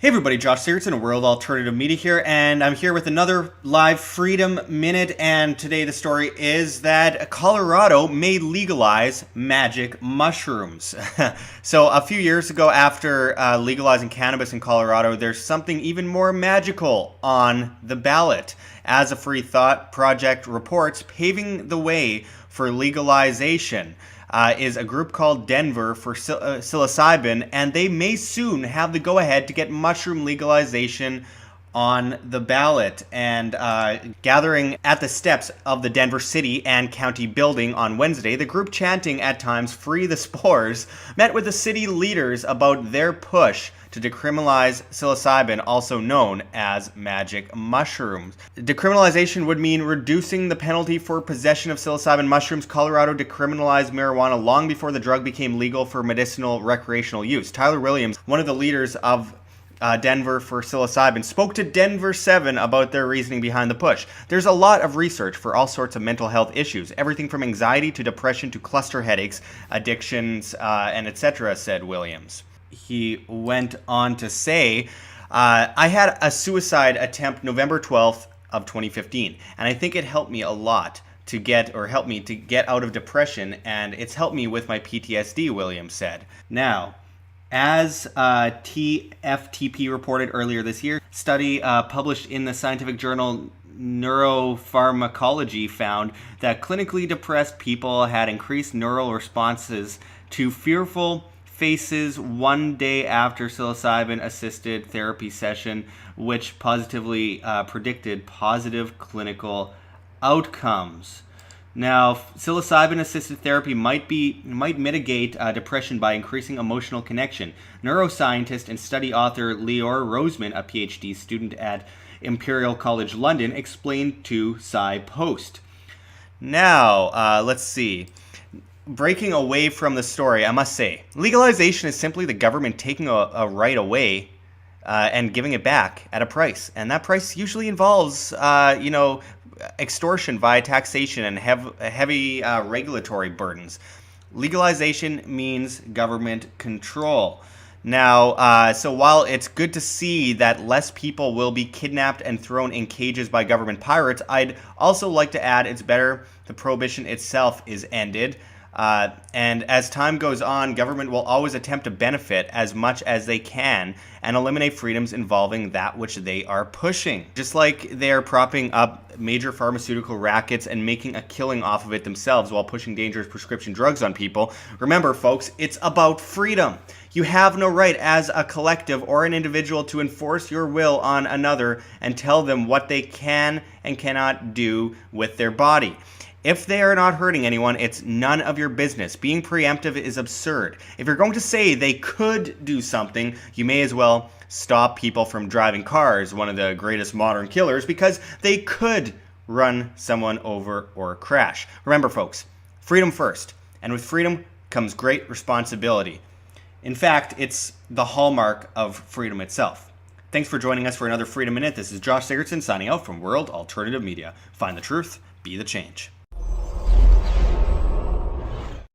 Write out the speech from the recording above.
Hey everybody, Josh Sigurdson, World Alternative Media here, and I'm here with another live Freedom Minute, and today the story is that Colorado may legalize magic mushrooms. So a few years ago, after legalizing cannabis in Colorado, there's something even more magical on the ballot. As a Free Thought Project reports, paving the way for legalization is a group called Denver for psilocybin, and they may soon have the go-ahead to get mushroom legalization on the ballot. And gathering at the steps of the Denver City and County building on Wednesday, the group, chanting at times "Free the Spores," met with the city leaders about their push to decriminalize psilocybin, also known as magic mushrooms. Decriminalization would mean reducing the penalty for possession of psilocybin mushrooms. Colorado decriminalized marijuana long before the drug became legal for medicinal recreational use. Tyler Williams, one of the leaders of Denver for psilocybin, spoke to Denver 7 about their reasoning behind the push. There's a lot of research for all sorts of mental health issues, everything from anxiety to depression to cluster headaches, addictions, and etc., said Williams. He went on to say, I had a suicide attempt November 12th of 2015, and I think it helped me a lot to get out of depression, and it's helped me with my PTSD, Williams said. Now, as TFTP reported earlier this year, a study published in the scientific journal Neuropharmacology found that clinically depressed people had increased neural responses to fearful faces 1 day after psilocybin-assisted therapy session, which positively predicted positive clinical outcomes. Now, psilocybin-assisted therapy might mitigate depression by increasing emotional connection. Neuroscientist and study author Leor Roseman, a PhD student at Imperial College London, explained to PsyPost. Now, let's see. Breaking away from the story, I must say, legalization is simply the government taking a right away and giving it back at a price. And that price usually involves, extortion via taxation and heavy regulatory burdens. Legalization means government control. Now, so while it's good to see that less people will be kidnapped and thrown in cages by government pirates, I'd also like to add it's better the prohibition itself is ended. And as time goes on, government will always attempt to benefit as much as they can and eliminate freedoms involving that which they are pushing. Just like they're propping up major pharmaceutical rackets and making a killing off of it themselves while pushing dangerous prescription drugs on people. Remember, folks, it's about freedom. You have no right as a collective or an individual to enforce your will on another and tell them what they can and cannot do with their body. If they are not hurting anyone, it's none of your business. Being preemptive is absurd. If you're going to say they could do something, you may as well stop people from driving cars, one of the greatest modern killers, because they could run someone over or crash. Remember, folks, freedom first. And with freedom comes great responsibility. In fact, it's the hallmark of freedom itself. Thanks for joining us for another Freedom Minute. This is Josh Sigurdson signing out from World Alternative Media. Find the truth, be the change.